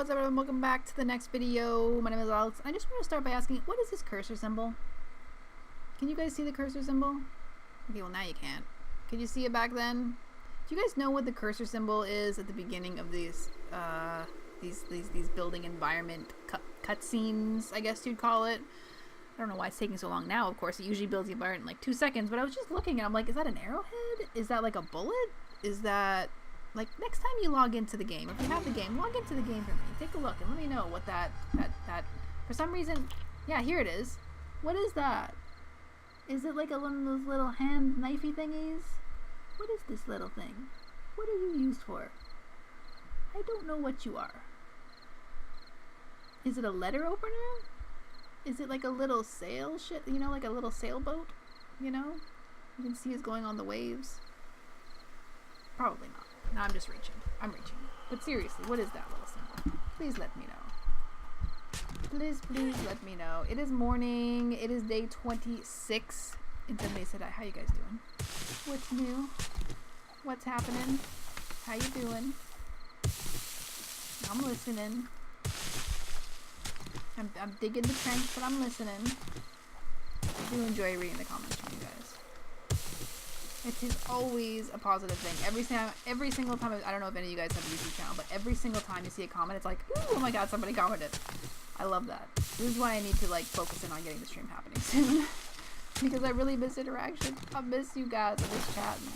what's up everyone? Welcome back to the next video. My name is Alex. I just want to start by asking, what is this cursor symbol? Can you guys see the cursor symbol? Okay, well now you can't. Could you see it back then? Do you guys know what the cursor symbol is at the beginning of these building environment cutscenes, I guess you'd call it? I don't know why it's taking so long now, of course. It usually builds the environment in like 2 seconds, but I was just looking and I'm like, is that an arrowhead? Is that like a bullet? Is that... Like, next time you log into the game, if you have the game, log into the game for me. Take a look and let me know what that for some reason, yeah, here it is. What is that? Is it like one of those little hand knifey thingies? What is this little thing? What are you used for? I don't know what you are. Is it a letter opener? Is it like a little sail shit, you know, like a little sailboat? You know? You can see it's going on the waves. Probably not. No, I'm just reaching. I'm reaching. But seriously, what is that little symbol? Please let me know. Please let me know. It is morning. It is day 26. And somebody said, how you guys doing? What's new? What's happening? How you doing? I'm listening. I'm digging the trench, but I'm listening. I do enjoy reading the comments from you guys. It is always a positive thing. Every single time, I don't know if any of you guys have a YouTube channel, but every single time you see a comment, it's like, ooh, oh my god, somebody commented. I love that. This is why I need to like focus in on getting the stream happening soon. Because I really miss interaction. I miss you guys. I miss chatting.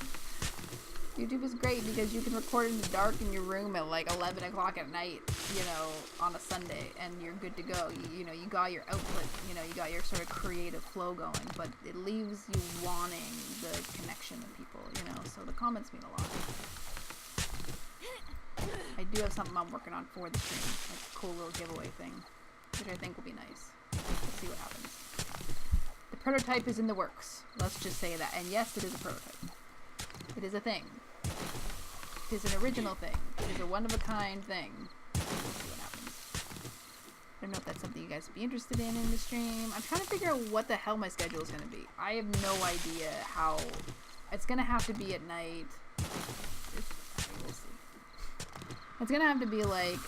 YouTube is great because you can record in the dark in your room at like 11 o'clock at night, you know, on a Sunday, and you're good to go. You know, you got your output, you know, you got your sort of creative flow going, but it leaves you wanting the connection of people, you know, so the comments mean a lot. I do have something I'm working on for the stream, like a cool little giveaway thing, which I think will be nice. Let's see what happens. The prototype is in the works. Let's just say that. And yes, it is a prototype. It is a thing. It is an original thing. It is a one-of-a-kind thing. We'll see what happens. I don't know if that's something you guys would be interested in the stream. I'm trying to figure out what the hell my schedule is going to be. I have no idea how... It's going to have to be at night. We'll see. It's going to have to be like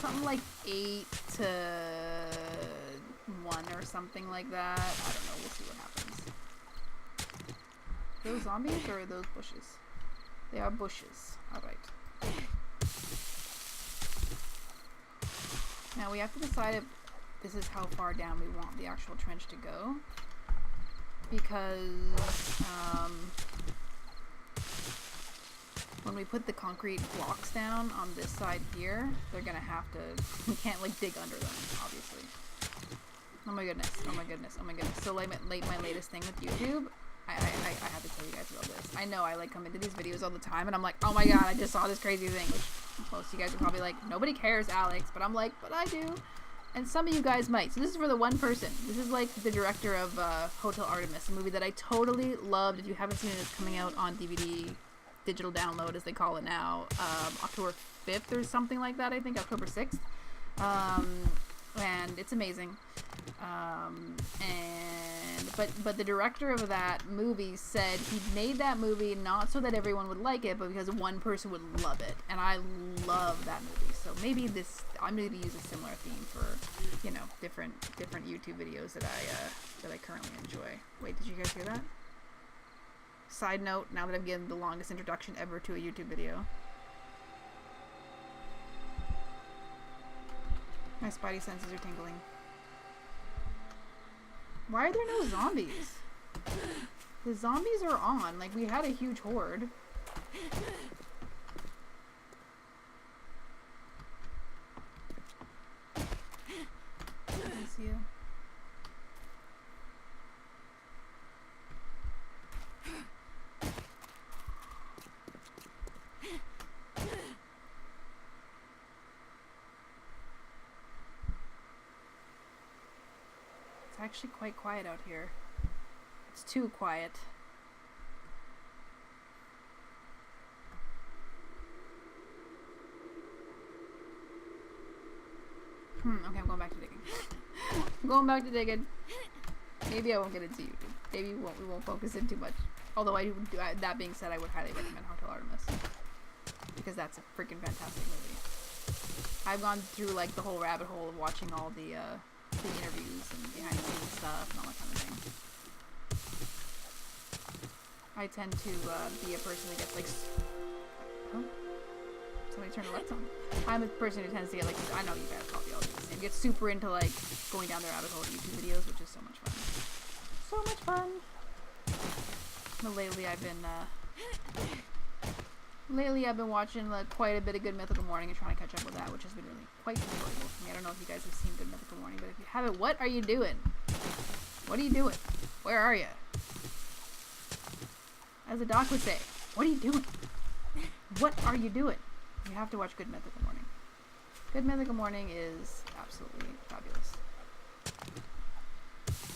something like 8 to 1 or something like that. I don't know. We'll see what happens. Those zombies or are those bushes? They are bushes. Alright. Now we have to decide if this is how far down we want the actual trench to go. Because when we put the concrete blocks down on this side here, they're gonna have to... We can't like dig under them, obviously. Oh my goodness, oh my goodness, oh my goodness. So like my latest thing with YouTube, I have to tell you guys about this. I know I like come into these videos all the time and I'm like, oh my god, I just saw this crazy thing, which most of you guys are probably like, nobody cares, Alex, but I'm like, but I do. And some of you guys might. So this is for the one person. This is like the director of Hotel Artemis, a movie that I totally loved. If you haven't seen it, it's coming out on DVD, digital download as they call it now, October 5th or something like that, I think, October 6th. And it's amazing. But the director of that movie said he made that movie not so that everyone would like it, but because one person would love it. And I love that movie. So maybe I'm going to use a similar theme for, you know, different YouTube videos that I currently enjoy. Wait, did you guys hear that? Side note, now that I've given the longest introduction ever to a YouTube video. My spidey senses are tingling. Why are there no zombies? The zombies are on. Like, we had a huge horde. I see you. Actually quite quiet out here. It's too quiet. Okay, I'm going back to digging. I'm going back to digging. Maybe I won't get into YouTube. Maybe we won't focus in too much. Although that being said, I would highly recommend Hotel Artemis. that's a freaking fantastic movie. I've gone through like the whole rabbit hole of watching all the interviews and behind the scenes stuff and all that kind of thing. I tend to be a person that gets like, oh, somebody turned the lights on. I'm a person who tends to get like, I know you guys probably all do the same, get super into like going down the rabbit hole of YouTube videos, which is so much fun. So much fun. But lately I've been watching like quite a bit of Good Mythical Morning and trying to catch up with that, which has been really quite enjoyable for me. I don't know if you guys have seen Good Mythical Morning, but if you haven't, what are you doing? What are you doing? Where are you? As the doc would say, what are you doing? What are you doing? You have to watch Good Mythical Morning. Good Mythical Morning is absolutely fabulous.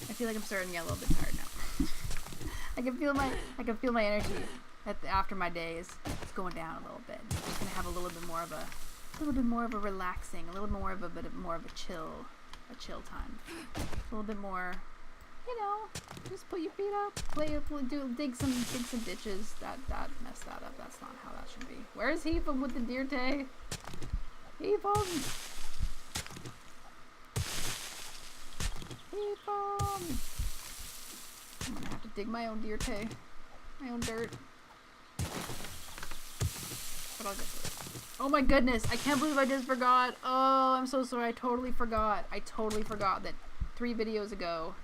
I feel like I'm starting to get a little bit tired now. I can feel my energy after my days. It's going down a little bit. I'm just gonna have a little bit more of a relaxing, a little more of a chill time. A little bit more, you know, just put your feet up, dig some ditches. That messed that up. That's not how that should be. Where's Heatham with the deer tay? Heatham! I'm gonna have to dig my own deer tay. My own dirt. But I'll get to it. Oh my goodness, I can't believe I just forgot. Oh, I'm so sorry. I totally forgot that 3 videos ago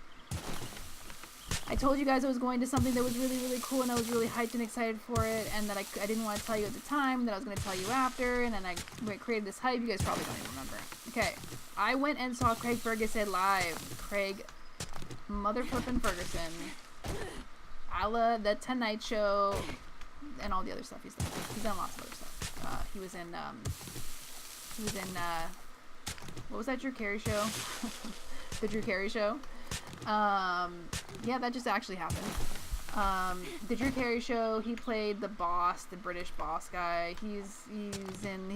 I told you guys I was going to something that was really, really cool and I was really hyped and excited for it, and that I didn't want to tell you at the time, that I was going to tell you after, and then I created this hype. You guys probably don't even remember. Okay, I went and saw Craig Ferguson live. Craig motherflippin' Ferguson, a la The Tonight Show, and all the other stuff he's done. He's done lots of other stuff. He was in what was that Drew Carey show? The Drew Carey show. Yeah, that just actually happened. The Drew Carey show, he played the boss, the British boss guy. He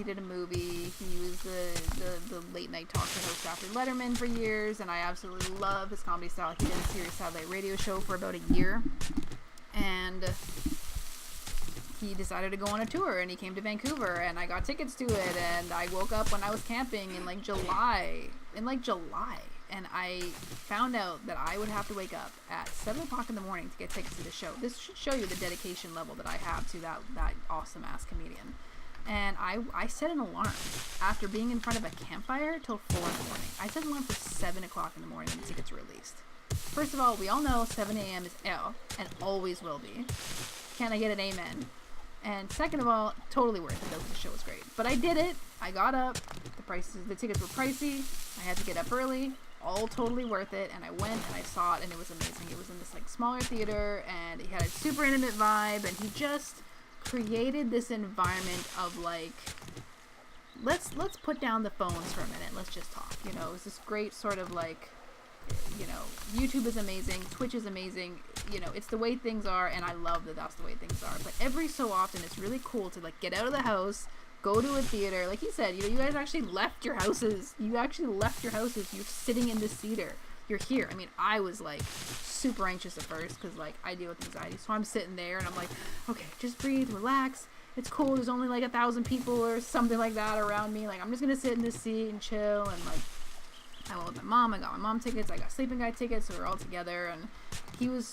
did a movie. He was the late night talk show host after Letterman for years, and I absolutely love his comedy style. He did a Sirius Satellite Radio show for about a year, and he decided to go on a tour, and he came to Vancouver, and I got tickets to it, and I woke up when I was camping in July, and I found out that I would have to wake up at 7 o'clock in the morning to get tickets to the show. This should show you the dedication level that I have to that awesome ass comedian. And I set an alarm after being in front of a campfire till 4 in the morning. I set an alarm for 7 o'clock in the morning when the tickets were released. First of all, we all know 7 a.m. is L, and always will be. Can I get an amen? And second of all, totally worth it though, because the show was great. But I did it. I got up. The tickets were pricey. I had to get up early. All totally worth it. And I went and I saw it, and it was amazing. It was in this smaller theater, and he had a super intimate vibe, and he just created this environment of let's put down the phones for a minute. Let's just talk. It was this great sort of YouTube is amazing, Twitch is amazing, it's the way things are, and I love that that's the way things are. But every so often, it's really cool to get out of the house, go to a theater. Like he said, you guys actually left your houses. You're sitting in this theater. You're here. I mean, I was super anxious at first because I deal with anxiety. So I'm sitting there and I'm like, okay, just breathe, relax. It's cool. There's only 1,000 people or something like that around me. I'm just gonna sit in this seat and chill. And I went with my mom. I got my mom tickets. I got sleeping guy tickets. So we're all together. And he has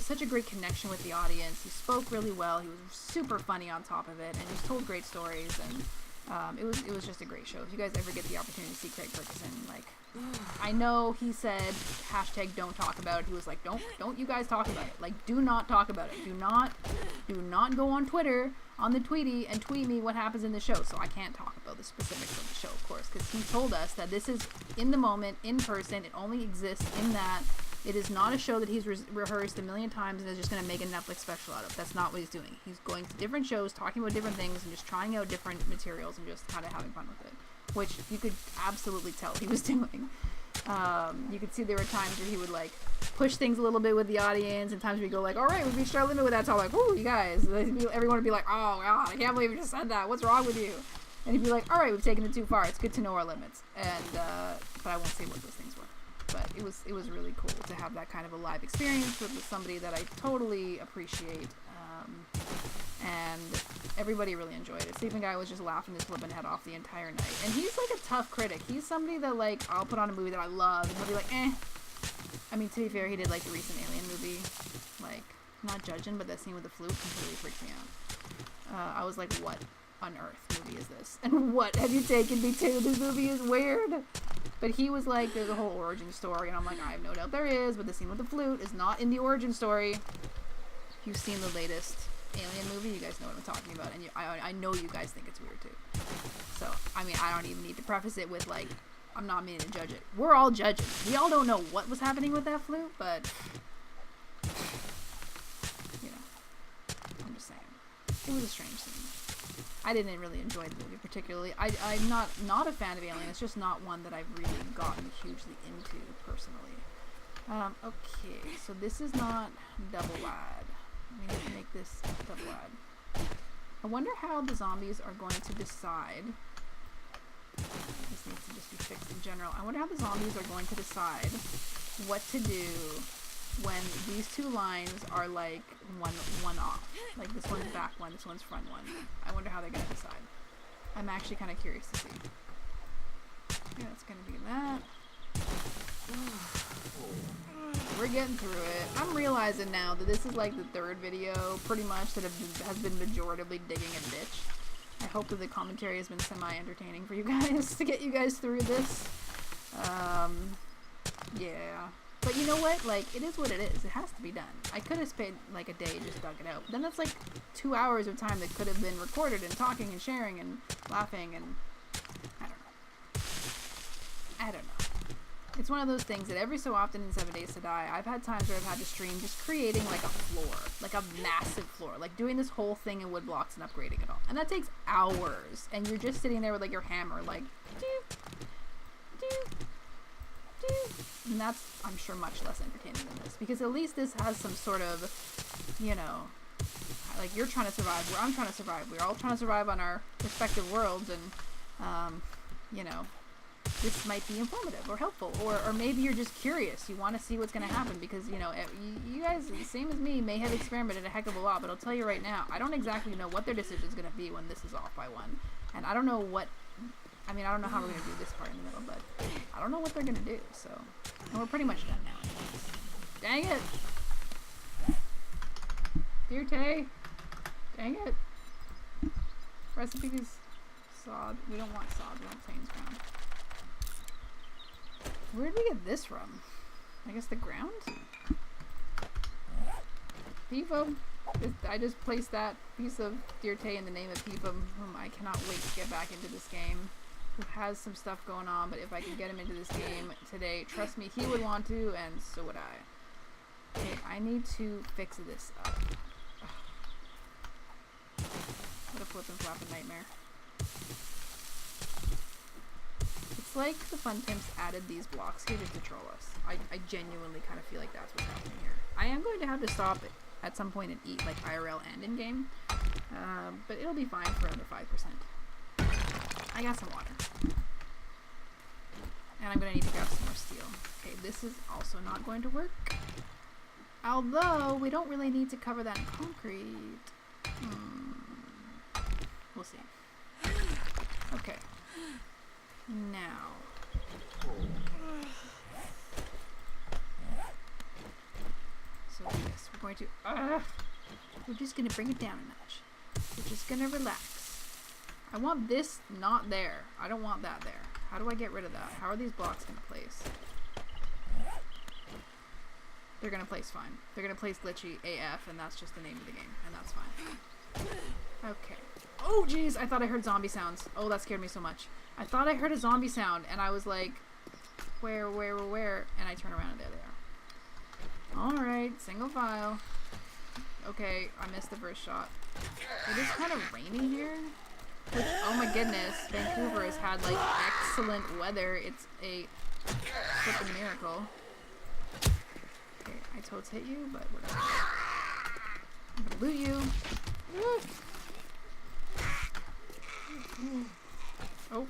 such a great connection with the audience. He spoke really well. He was super funny on top of it, and just told great stories. And it was just a great show. If you guys ever get the opportunity to see Craig Ferguson, I know he said hashtag don't talk about it. He was like, don't you guys talk about it. Do not talk about it. Do not go on Twitter, on the Tweety, and tweet me what happens in the show. So I can't talk about the specifics of the show, of course, because he told us that this is in the moment, in person. It only exists in that. It is not a show that he's rehearsed a million times and is just going to make a Netflix special out of. That's not what he's doing. He's going to different shows, talking about different things, and just trying out different materials and just kind of having fun with it, which you could absolutely tell he was doing. You could see there were times where he would push things a little bit with the audience, and times we go all right, we've reached our limit with that. So woo, you guys. Everyone would be like, oh god, I can't believe you just said that. What's wrong with you? And he'd be like, all right, we've taken it too far. It's good to know our limits. And but I won't say what those things were. But it was really cool to have that kind of a live experience with somebody that I totally appreciate. And everybody really enjoyed it. Sleeping Guy was just laughing his flipping head off the entire night. And he's like a tough critic. He's somebody that like, I'll put on a movie that I love and he'll be like, eh. I mean, to be fair, he did like the recent Alien movie. Like, not judging, but that scene with the flute completely freaked me out. I was like, what on earth movie is this? And what have you taken me to? This movie is weird. But he was like, there's a whole origin story. And I'm like, I have no doubt there is, but the scene with the flute is not in the origin story. If you've seen the latest Alien movie, you guys know what I'm talking about. And I know you guys think it's weird too. So, I mean, I don't even need to preface it with like, I'm not meaning to judge it. We're all judging. We all don't know what was happening with that flute, but you know, I'm just saying. It was a strange scene. I didn't really enjoy the movie particularly. I'm not a fan of Alien. It's just not one that I've really gotten hugely into personally. Okay, so this is not double wide. We need to make this double wide. I wonder how the zombies are going to decide. This needs to just be fixed in general. I wonder how the zombies are going to decide what to do when these two lines are like one off. Like this one's back one, this one's front one. I wonder how they're going to decide. I'm actually kind of curious to see. Yeah, it's going to be that. We're getting through it. I'm realizing now that this is like the third video pretty much that has been majoritively digging a ditch. I hope that the commentary has been semi-entertaining for you guys to get you guys through this. Yeah. But you know what? Like, it is what it is. It has to be done. I could have spent like a day and just dug it out. But then that's like 2 hours of time that could have been recorded and talking and sharing and laughing and I don't know. It's one of those things that every so often in 7 Days to Die, I've had times where I've had to stream just creating like a floor, like a massive floor, like doing this whole thing in wood blocks and upgrading it all. And that takes hours. And you're just sitting there with like your hammer, like, doop, doop, doop. And that's, I'm sure, much less entertaining than this. Because at least this has some sort of, you know, like you're trying to survive, where I'm trying to survive. We're all trying to survive on our respective worlds. And, you know, this might be informative or helpful, or maybe you're just curious. You want to see what's going to happen because, you know, you guys, same as me, may have experimented a heck of a lot, but I'll tell you right now, I don't exactly know what their decision is going to be when this is off by one. And I don't know what, I mean, I don't know how we're going to do this part in the middle, but I don't know what they're going to do, so. And we're pretty much done now. Dang it! Dear Tay! Dang it! Recipes. Sod. We don't want sod. We want plains ground. Where did we get this from? I guess the ground? Peefum. I just placed that piece of Dear Tay in the name of Peefum, whom I cannot wait to get back into this game. Who has some stuff going on, but if I can get him into this game today, trust me, he would want to, and so would I. Okay, I need to fix this up. Ugh. What a flippin' flappin' nightmare. It's like the Fun Timps added these blocks here just to troll us. I genuinely kind of feel like that's what's happening here. I am going to have to stop at some point and eat, like IRL and in-game. But it'll be fine for under 5%. I got some water. And I'm going to need to grab some more steel. Okay, this is also not going to work. Although, we don't really need to cover that in concrete. We'll see. Okay. Now. So yes, we're going to, we're just going to bring it down a notch. We're just going to relax. I want this not there. I don't want that there. How do I get rid of that? How are these blocks going to place? They're going to place fine. They're going to place glitchy AF, and that's just the name of the game, and that's fine. Okay. Oh, jeez, I thought I heard zombie sounds. Oh, that scared me so much. I thought I heard a zombie sound, and I was like, where? And I turn around, and there they are. Alright, single file. Okay, I missed the first shot. It is kind of rainy here. Which, oh my goodness, Vancouver has had, like, excellent weather. It's a flippin' miracle. Okay, I totes hit you, but whatever. I'm gonna loot you. Oh.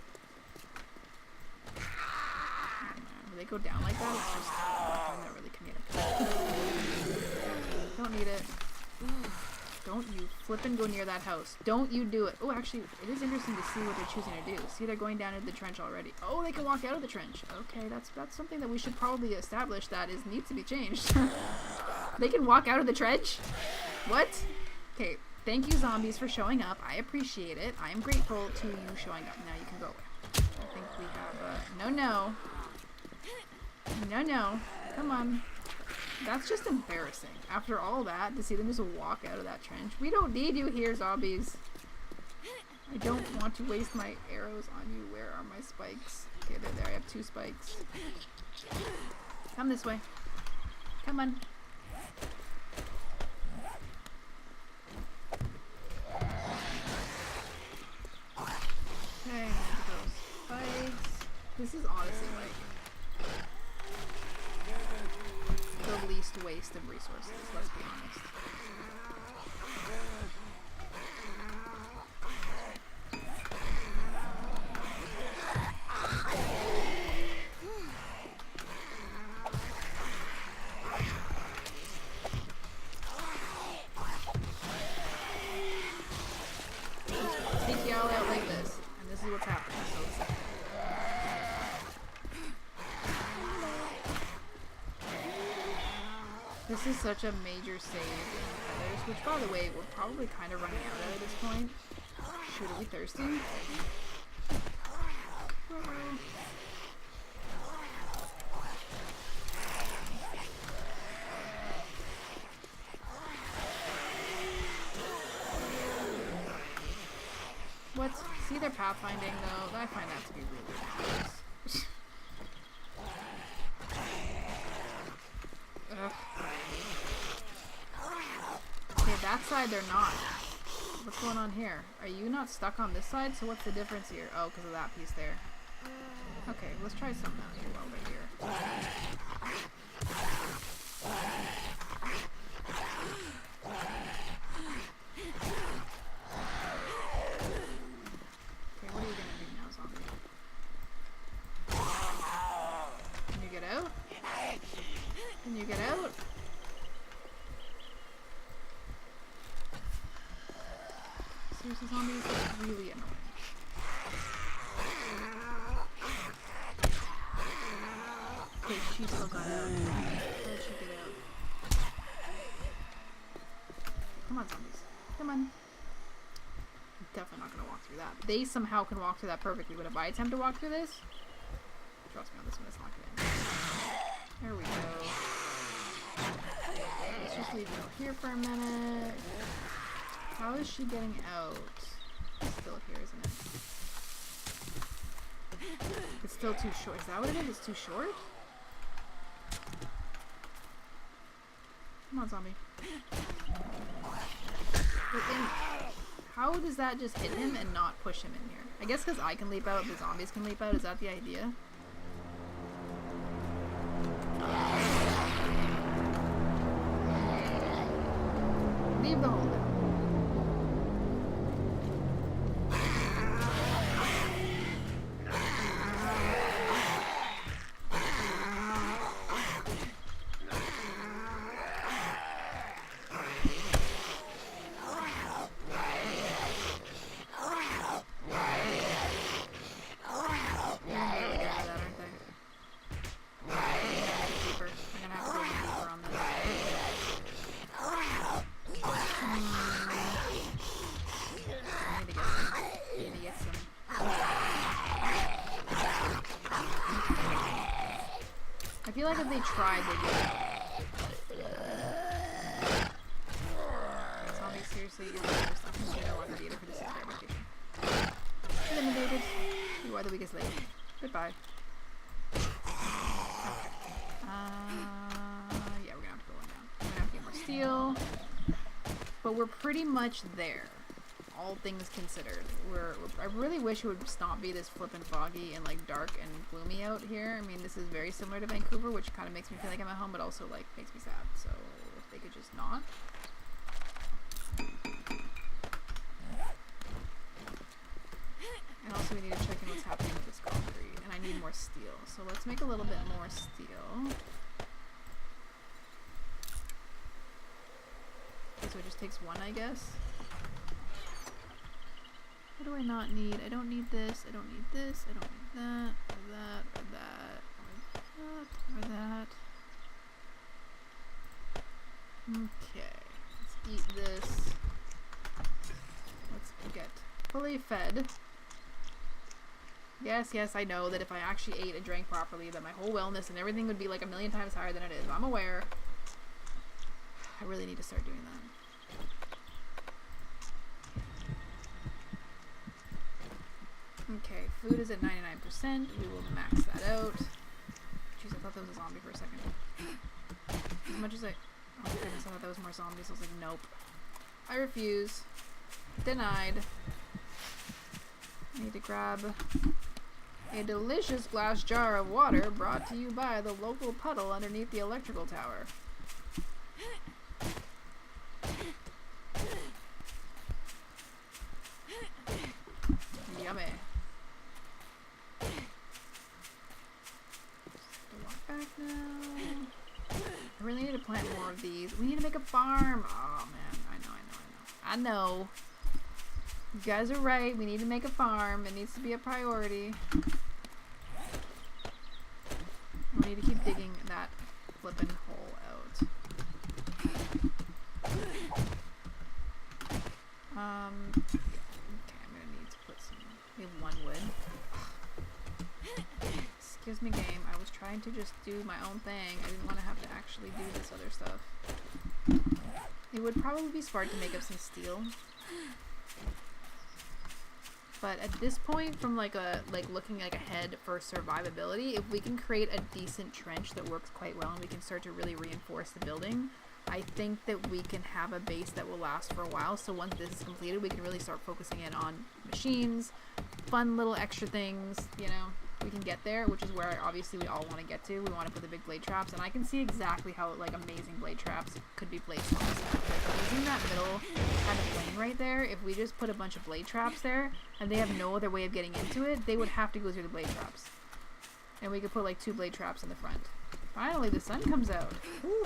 When they go down like that, it's just, I find that really comedic. Don't need it. Don't Don't you flippin' go near that house. Don't you do it. Oh, actually, it is interesting to see what they're choosing to do. See, they're going down into the trench already. Oh, they can walk out of the trench. Okay, that's something that we should probably establish that needs to be changed. They can walk out of the trench? What? Okay, thank you, zombies, for showing up. I appreciate it. I am grateful to you showing up. Now you can go away. I think we have no. No. Come on. That's just embarrassing. After all that, to see them just walk out of that trench. We don't need you here, zombies. I don't want to waste my arrows on you. Where are my spikes? Okay, they're there. I have 2 spikes. Come this way. Come on. Okay, those spikes. This is honestly like the least waste of resources, let's be honest. Take y'all out like this, and this is what's happening. So this is such a major save in feathers, which by the way, we're probably kind of running out at this point. Shoot, are we thirsty? What? See their pathfinding though? I find that to be really nice. Okay, that side they're not. What's going on here? Are you not stuck on this side? So what's the difference here? Oh, because of that piece there. Okay, let's try something out here while we're here. Okay, what are you gonna do now, zombie? Can you get out? Can you get out? Seriously, zombies? It's really annoying. Okay, she still got out. Where did she get out? Come on, zombies. Come on. I'm definitely not gonna walk through that. They somehow can walk through that perfectly, but if I attempt to walk through this, trust me on this one, it's not gonna end. There we go. Let's just leave it out here for a minute. How is she getting out? It's still here, isn't it? It's still too short. Is that what it is? It's too short? Come on, zombie. How does that just hit him and not push him in here? I guess because I can leap out, the zombies can leap out. Is that the idea? Leave the hole down. I feel like if they tried, they'd get it. Zombie, seriously, you're the worst. I'm just gonna want to beat it for this entire vacation. Eliminated. You are the weakest link. Goodbye. Okay. Yeah, we're gonna have to go on down. We're gonna have to get more steel. But we're pretty much there. All things considered. I really wish it would not be this flippin' foggy and like dark and gloomy out here. I mean, this is very similar to Vancouver, which kind of makes me feel like I'm at home, but also like makes me sad. So if they could just not. And also we need to check in what's happening with this concrete. And I need more steel. So let's make a little bit more steel. so it just takes one, I guess. What do I not need? I don't need this, I don't need this, I don't need that, or that, or that, or that, or that. Okay, let's eat this. Let's get fully fed. Yes, yes, I know that if I actually ate and drank properly, that my whole wellness and everything would be like a million times higher than it is. I'm aware. I really need to start doing that. Okay, food is at 99%. We will max that out. Jeez, I thought that was a zombie for a second. As much as oh my goodness, I thought that was more zombies. I was like, nope. I refuse. Denied. I need to grab a delicious glass jar of water brought to you by the local puddle underneath the electrical tower. Yummy. Walk back now. I really need to plant more of these. We need to make a farm. Oh man, I know. You guys are right. We need to make a farm. It needs to be a priority. We need to keep digging that flippin' hole out. Okay, I'm gonna need to put some. We have one wood. Excuse me, game. I was trying to just do my own thing. I didn't want to have to actually do this other stuff. It would probably be smart to make up some steel. But at this point, from looking ahead for survivability, if we can create a decent trench that works quite well and we can start to really reinforce the building, I think that we can have a base that will last for a while. So once this is completed, we can really start focusing in on machines, fun little extra things, you know. We can get there, which is where obviously we all want to get to. We want to put the big blade traps, and I can see exactly how amazing blade traps could be placed on this map. Like using that middle kind of plane right there, if we just put a bunch of blade traps there and they have no other way of getting into it, they would have to go through the blade traps. And we could put like 2 blade traps in the front. Finally, the sun comes out. Woo.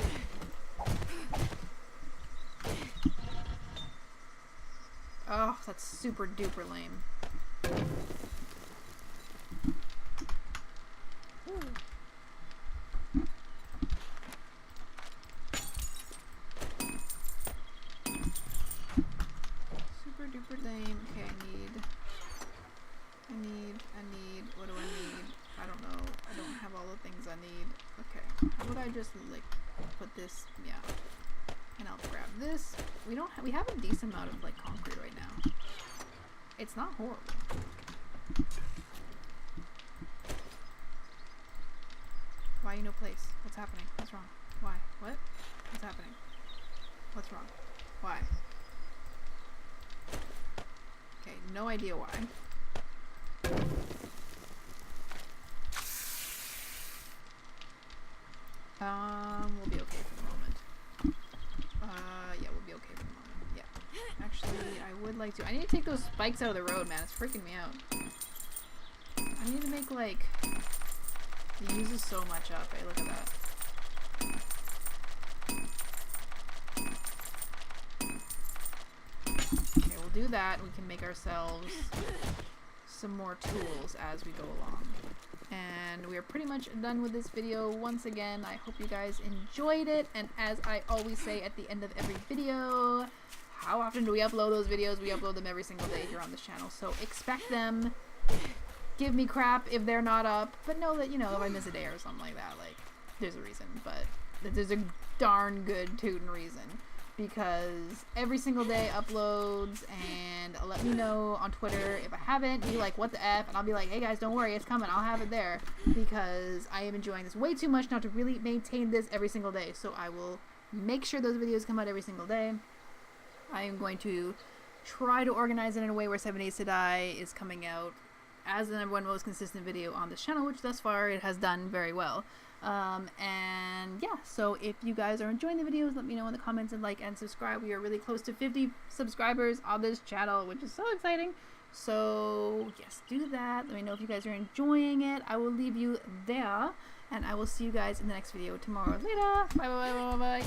Oh, that's super duper lame. Super duper lame. Okay, I need, what do I need? I don't know. I don't have all the things I need. Okay. How would I just put this, yeah. And I'll grab this. We have a decent amount of concrete right now. It's not horrible. Why no place? What's happening? What's wrong? Why? What? What's happening? What's wrong? Why? Okay, no idea why. We'll be okay for the moment. Yeah, we'll be okay for the moment. Yeah. Actually, I would like to. I need to take those spikes out of the road, man. It's freaking me out. I need to make it uses so much up. Hey, look at that. Okay, we'll do that. We can make ourselves some more tools as we go along. And we are pretty much done with this video. Once again, I hope you guys enjoyed it. And as I always say at the end of every video, how often do we upload those videos? We upload them every single day here on this channel. So expect them. Give me crap if they're not up. But know that, you know, if I miss a day or something like that, there's a reason. But there's a darn good tootin' reason. Because every single day uploads, and let me know on Twitter if I haven't. Be like, what the F? And I'll be like, hey guys, don't worry, it's coming. I'll have it there. Because I am enjoying this way too much not to really maintain this every single day. So I will make sure those videos come out every single day. I am going to try to organize it in a way where 7 Days to Die is coming out as the #1 most consistent video on this channel, which thus far it has done very well. And yeah, so if you guys are enjoying the videos, let me know in the comments and like and subscribe. We are really close to 50 subscribers on this channel, which is so exciting. So yes, do that. Let me know if you guys are enjoying it. I will leave you there, and I will see you guys in the next video tomorrow. Later. Bye bye bye bye bye.